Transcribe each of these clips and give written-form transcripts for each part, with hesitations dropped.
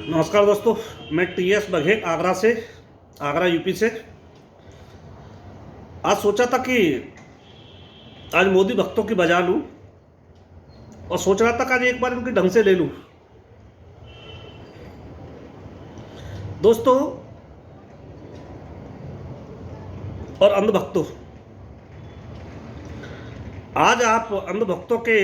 नमस्कार दोस्तों, मैं टीएस बघेल आगरा यूपी से। आज सोचा था कि आज मोदी भक्तों की बजा लूं और सोच रहा था कि आज एक बार इनके ढंग से ले लूं। दोस्तों और अंधभक्तों, आज आप अंधभक्तों के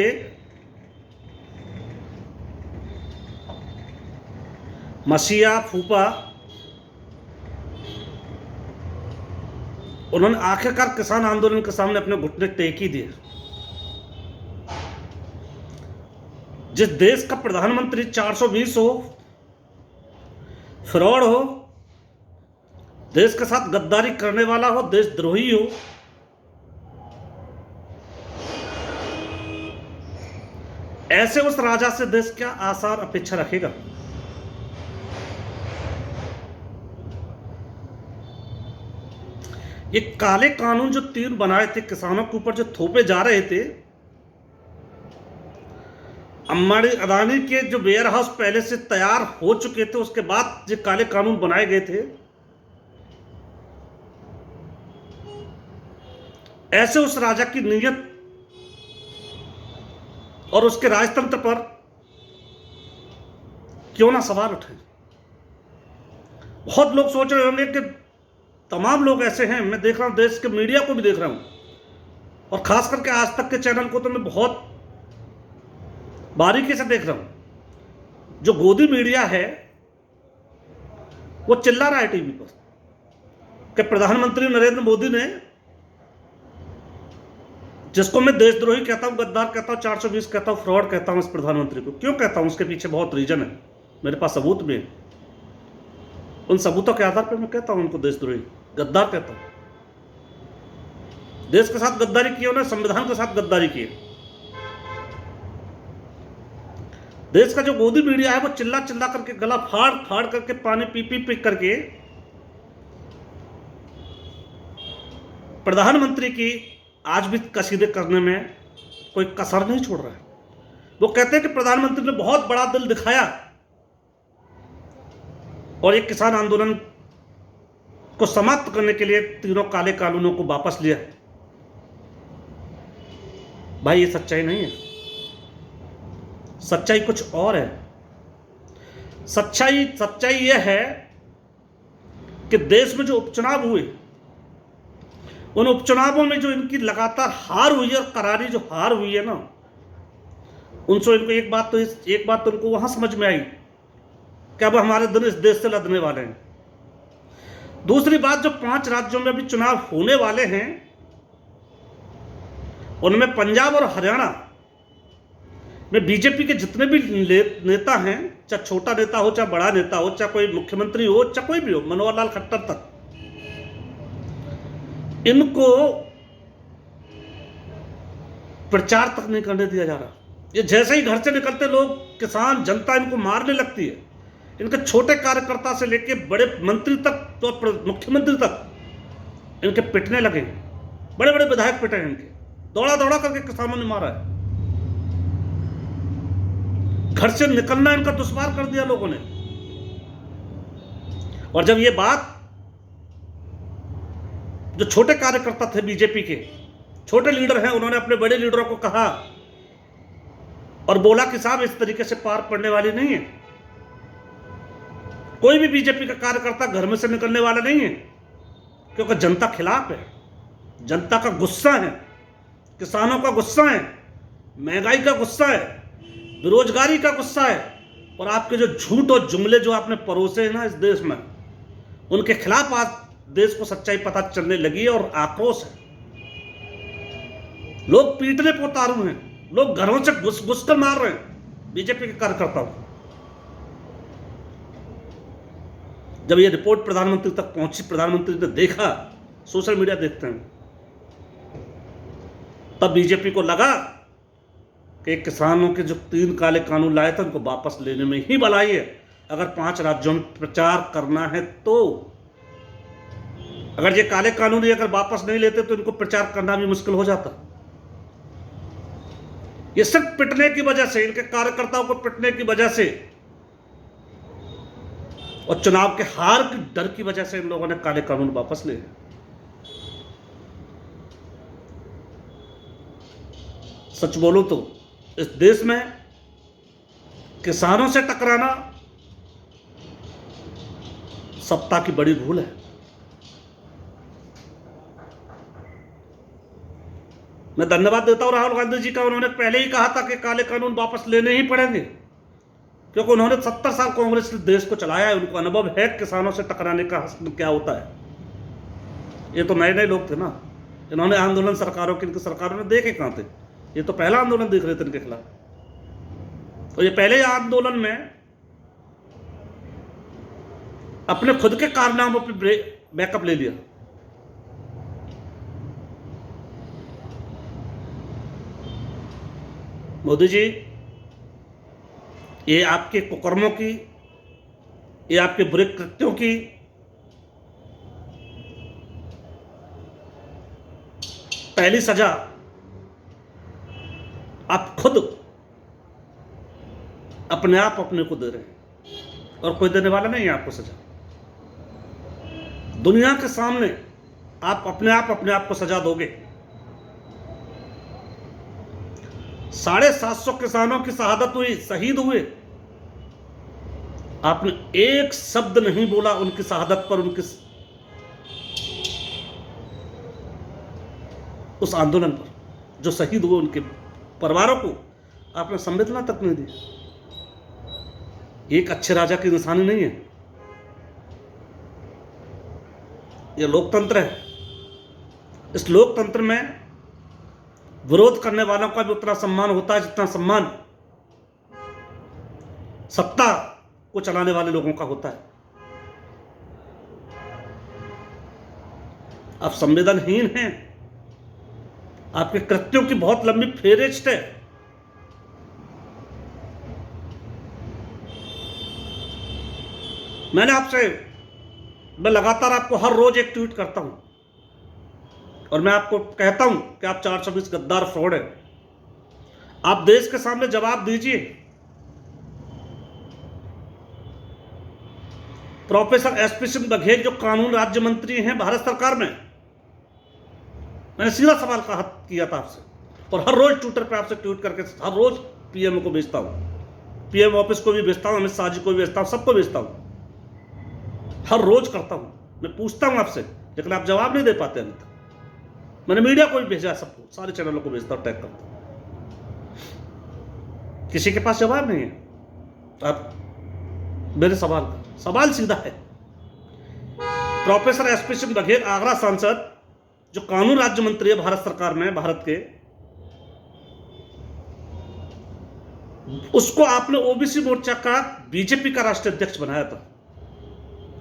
मसीहा फूफा उन्होंने आखिरकार किसान आंदोलन के सामने अपने घुटने टेक ही दिए। जिस देश का प्रधानमंत्री 420 हो, फ्रॉड हो, देश के साथ गद्दारी करने वाला हो, देशद्रोही हो, ऐसे उस राजा से देश क्या आसार अपेक्षा रखेगा। ये काले कानून जो 3 बनाए थे, किसानों के ऊपर जो थोपे जा रहे थे, अंबानी अदानी के जो वेयर हाउस पहले से तैयार हो चुके थे, उसके बाद जो काले कानून बनाए गए थे, ऐसे उस राजा की नीयत और उसके राजतंत्र पर क्यों ना सवाल उठे। बहुत लोग सोच रहे होंगे कि तमाम लोग ऐसे हैं, मैं देख रहा हूं, देश के मीडिया को भी देख रहा हूं और खास करके आज तक के चैनल को तो मैं बहुत बारीकी से देख रहा हूं। जो गोदी मीडिया है वो चिल्ला रहा है टीवी पर कि प्रधानमंत्री नरेंद्र मोदी ने, जिसको मैं देशद्रोही कहता हूं, गद्दार कहता हूं, 420 कहता हूं, फ्रॉड कहता हूं, इस प्रधानमंत्री को क्यों कहता हूं, उसके पीछे बहुत रीजन है, मेरे पास सबूत भी है। उन सबूतों के आधार पर मैं कहता हूं उनको देशद्रोही, गद्दार कहता हूं। देश के साथ गद्दारी की उन्होंने, संविधान के साथ गद्दारी की। देश का जो गोदी मीडिया है वो चिल्ला चिल्ला करके, गला फाड़ फाड़ करके, पानी पी पी पी करके प्रधानमंत्री की आज भी कसीदे करने में कोई कसर नहीं छोड़ रहा है। वो कहते हैं कि प्रधानमंत्री ने बहुत बड़ा दिल दिखाया और एक किसान आंदोलन को समाप्त करने के लिए तीनों काले कानूनों को वापस लिया। भाई ये सच्चाई नहीं है, सच्चाई कुछ और है। सच्चाई यह है कि देश में जो उपचुनाव हुए, उन उपचुनावों में जो इनकी लगातार हार हुई है और करारी जो हार हुई है ना, उनसे इनको एक बात तो इनको वहां समझ में आई कि अब हमारे दिन इस देश से लड़ने वाले हैं। दूसरी बात, जो 5 राज्यों में भी चुनाव होने वाले हैं, उनमें पंजाब और हरियाणा में बीजेपी के जितने भी नेता हैं, चाहे छोटा नेता हो, चाहे बड़ा नेता हो, चाहे कोई मुख्यमंत्री हो, चाहे कोई भी हो, मनोहर लाल खट्टर तक, इनको प्रचार तक नहीं करने दिया जा रहा। ये जैसे ही घर से निकलते लोग, किसान जनता इनको मारने लगती है। इनके छोटे कार्यकर्ता से लेके बड़े मंत्री तक, तो मुख्यमंत्री तक इनके पिटने लगे। बड़े बड़े विधायक पिटे हैं इनके, दौड़ा दौड़ा करके किसानों ने मारा है। घर से निकलना इनका दुश्वार कर दिया लोगों ने। और जब ये बात, जो छोटे कार्यकर्ता थे बीजेपी के, छोटे लीडर हैं, उन्होंने अपने बड़े लीडरों को कहा और बोला कि साहब इस तरीके से पार पड़ने वाली नहीं है। कोई भी बीजेपी का कार्यकर्ता घर में से निकलने वाला नहीं है, क्योंकि जनता खिलाफ है, जनता का गुस्सा है, किसानों का गुस्सा है, महंगाई का गुस्सा है, बेरोजगारी का गुस्सा है, और आपके जो झूठ और जुमले जो आपने परोसे हैं ना इस देश में, उनके खिलाफ आज देश को सच्चाई पता चलने लगी है और आक्रोश है। लोग पीटने पर उतारू हैं, लोग घरों से घुस कर मार रहे हैं बीजेपी के कार्यकर्ताओं को। जब ये रिपोर्ट प्रधानमंत्री तक पहुंची, प्रधानमंत्री ने देखा, सोशल मीडिया देखते हैं, तब बीजेपी को लगा कि किसानों के जो 3 काले कानून लाए थे उनको वापस लेने में ही भलाई है। अगर 5 राज्यों में प्रचार करना है तो, अगर ये काले कानून अगर वापस नहीं लेते तो इनको प्रचार करना भी मुश्किल हो जाता। ये सिर्फ पिटने की वजह से, इनके कार्यकर्ताओं को पिटने की वजह से और चुनाव के हार के डर की वजह से इन लोगों ने काले कानून वापस लिए। सच बोलो तो इस देश में किसानों से टकराना सत्ता की बड़ी भूल है। मैं धन्यवाद देता हूं राहुल गांधी जी का, उन्होंने पहले ही कहा था कि काले कानून वापस लेने ही पड़ेंगे, क्योंकि उन्होंने 70 साल कांग्रेस के देश को चलाया है, उनको अनुभव है किसानों से टकराने का क्या होता है। ये तो नए नए लोग थे ना, इन्होंने आंदोलन सरकारों की, इनकी सरकारों ने देखे कहां थे, ये तो पहला आंदोलन देख रहे थे इनके खिलाफ। और ये पहले आंदोलन में अपने खुद के कारनामों पर बैकअप ले लिया। मोदी जी, ये आपके कुकर्मों की, ये आपके बुरे कृत्यों की पहली सजा आप खुद अपने आप अपने को दे रहे हैं, और कोई देने वाला नहीं है आपको सजा। दुनिया के सामने आप अपने आप को सजा दोगे। 750 किसानों की शहादत हुई, शहीद हुए, आपने एक शब्द नहीं बोला उनकी शहादत पर, उनकी उस आंदोलन पर जो शहीद हुए, उनके परिवारों को आपने संवेदना तक नहीं दी। एक अच्छे राजा की निशानी नहीं है। यह लोकतंत्र है। इस लोकतंत्र में विरोध करने वालों का भी उतना सम्मान होता है जितना सम्मान सत्ता को चलाने वाले लोगों का होता है। आप संवेदनहीन हैं, आपके कृत्यों की बहुत लंबी फेहरिस्त है। मैं लगातार आपको हर रोज एक ट्वीट करता हूं, और मैं आपको कहता हूं कि आप 420 गद्दार फ्रॉड है। आप देश के सामने जवाब दीजिए। प्रोफेसर एसपी सिंह बघेल जो कानून राज्य मंत्री हैं भारत सरकार में, मैंने सीधा सवाल किया था आपसे, और हर रोज ट्विटर पे आपसे ट्वीट करके हर रोज पीएम को भेजता हूं, पीएम ऑफिस को भी भेजता हूं, अमित शाह जी को भी भेजता हूं, सबको भेजता हूं, हर रोज करता हूं। मैं पूछता हूं आपसे, लेकिन आप जवाब नहीं दे पाते अभी तक। मैंने मीडिया को भी भेजा, सबको, सारे चैनलों को भेजता हूं, टैग करता हूं, किसी के पास जवाब नहीं है। आप मेरे सवाल सीधा है। प्रोफेसर एसपी सिंह बघेल आगरा सांसद जो कानून राज्य मंत्री है भारत सरकार में, भारत के, उसको आपने ओबीसी मोर्चा का बीजेपी का राष्ट्रीय अध्यक्ष बनाया था।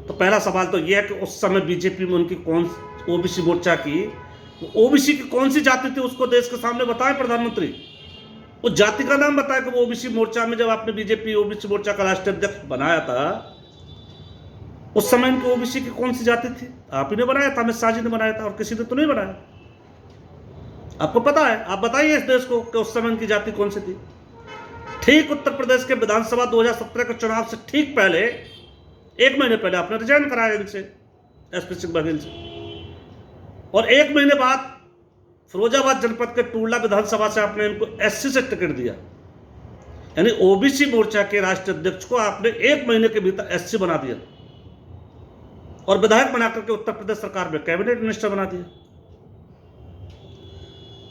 तो पहला सवाल तो यह है कि उस समय बीजेपी में उनकी कौन, ओबीसी मोर्चा की, ओबीसी की कौन सी जाति थी उसको देश के सामने बताएं प्रधानमंत्री। उस जाति का नाम बताया कि वो ओबीसी मोर्चा में, जब आपने बीजेपी ओबीसी मोर्चा का राष्ट्रीय अध्यक्ष बनाया था, उस समय इनकी ओबीसी की कौन सी जाति थी? आप ही ने बनाया था, अमित शाह जी ने बनाया था, और किसी ने तो नहीं बनाया। आपको पता है, आप बताइए इस देश को कि उस समय इनकी जाति कौन सी थी। ठीक उत्तर प्रदेश के विधानसभा 2017 के चुनाव से ठीक पहले, 1 महीने पहले आपने रिजाइन कराया इनसे, एसपी सिंह बघेल से, और 1 महीने बाद फिरोजाबाद जनपद के टूडला विधानसभा से आपने इनको एससी से टिकट दिया। यानी ओबीसी मोर्चा के राष्ट्रीय अध्यक्ष को आपने 1 महीने के भीतर एससी बना दिया, और विधायक बनाकर के उत्तर प्रदेश सरकार में कैबिनेट मिनिस्टर बना दिया।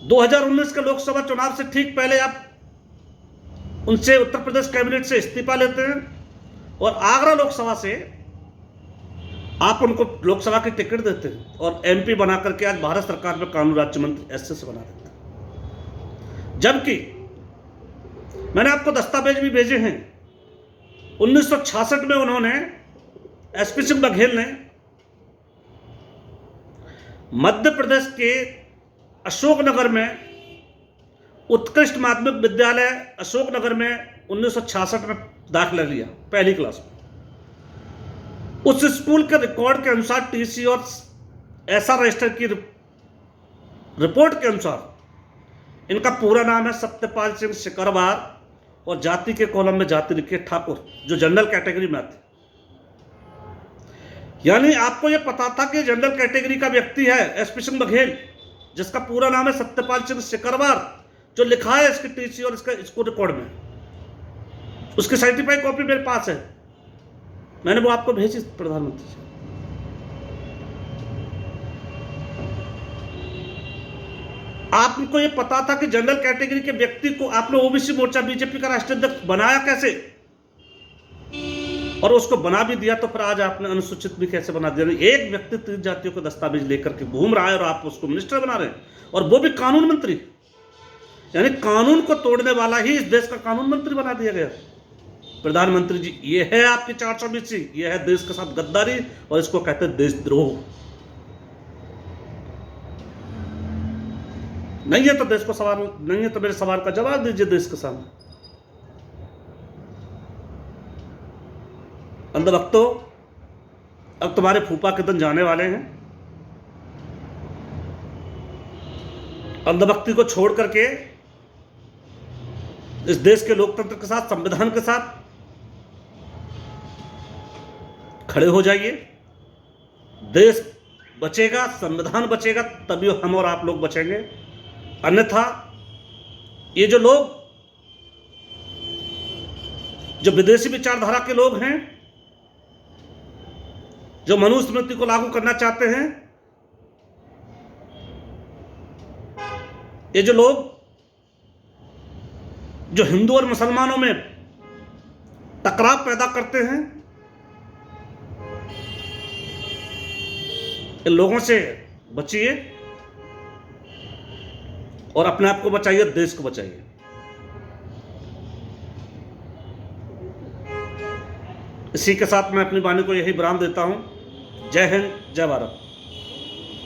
2019 के लोकसभा चुनाव से ठीक पहले आप उनसे उत्तर प्रदेश कैबिनेट से इस्तीफा लेते हैं, और आगरा लोकसभा से आप उनको लोकसभा की टिकट देते हैं, और एमपी बना करके आज भारत सरकार में कानून राज्य मंत्री एससी से बना देते हैं। जबकि मैंने आपको दस्तावेज भी भेजे हैं। 1966 में उन्होंने, एसपी सिंह बघेल ने, मध्य प्रदेश के अशोकनगर में उत्कृष्ट माध्यमिक विद्यालय अशोकनगर में 1966 में दाखिला लिया, पहली क्लास में। उस स्कूल के रिकॉर्ड के अनुसार, टीसी और एसआर रजिस्टर की रिपोर्ट के अनुसार, इनका पूरा नाम है सत्यपाल सिंह सिकरवार, और जाति के कॉलम में जाति लिखी है ठाकुर, जो जनरल कैटेगरी में आती। यानी आपको यह पता था कि जनरल कैटेगरी का व्यक्ति है एसपी सिंह बघेल, जिसका पूरा नाम है सत्यपाल सिंह सिकरवार, जो लिखा है इसकी टीसी और इसको रिकॉर्ड में, उसकी सर्टिफाइड कॉपी मेरे पास है, मैंने वो आपको भेजी प्रधानमंत्री जी। आपको ये पता था कि जनरल कैटेगरी के व्यक्ति को आपने ओबीसी मोर्चा बीजेपी का राष्ट्रीय अध्यक्ष बनाया कैसे, और उसको बना भी दिया, तो फिर आज आपने अनुसूचित भी कैसे बना दिया? एक व्यक्ति 30 जातियों को दस्तावेज लेकर के घूम रहा है और आप उसको मिनिस्टर बना रहे हैं, और वो भी कानून मंत्री, यानी कानून को तोड़ने वाला ही इस देश का कानून मंत्री बना दिया गया। प्रधानमंत्री जी, ये है आपकी 420, ये है देश के साथ गद्दारी, और इसको कहते हैं देशद्रोह। नहीं है तो देश को सवाल, नहीं है तो मेरे सवाल का जवाब दीजिए देश के सामने। अंधभक्तों, अब तुम्हारे फूफा के दिन जाने वाले हैं। अंधभक्ति को छोड़ करके इस देश के लोकतंत्र के साथ, संविधान के साथ खड़े हो जाइए। देश बचेगा, संविधान बचेगा, तभी हम और आप लोग बचेंगे। अन्यथा ये जो लोग, जो विदेशी विचारधारा के लोग हैं, जो मनुस्मृति को लागू करना चाहते हैं, ये जो लोग जो हिंदू और मुसलमानों में टकराव पैदा करते हैं, इन लोगों से बचिए और अपने आप को बचाइए, देश को बचाइए। इसी के साथ मैं अपनी वाणी को यही विराम देता हूं। जय हिंद, जय भारत।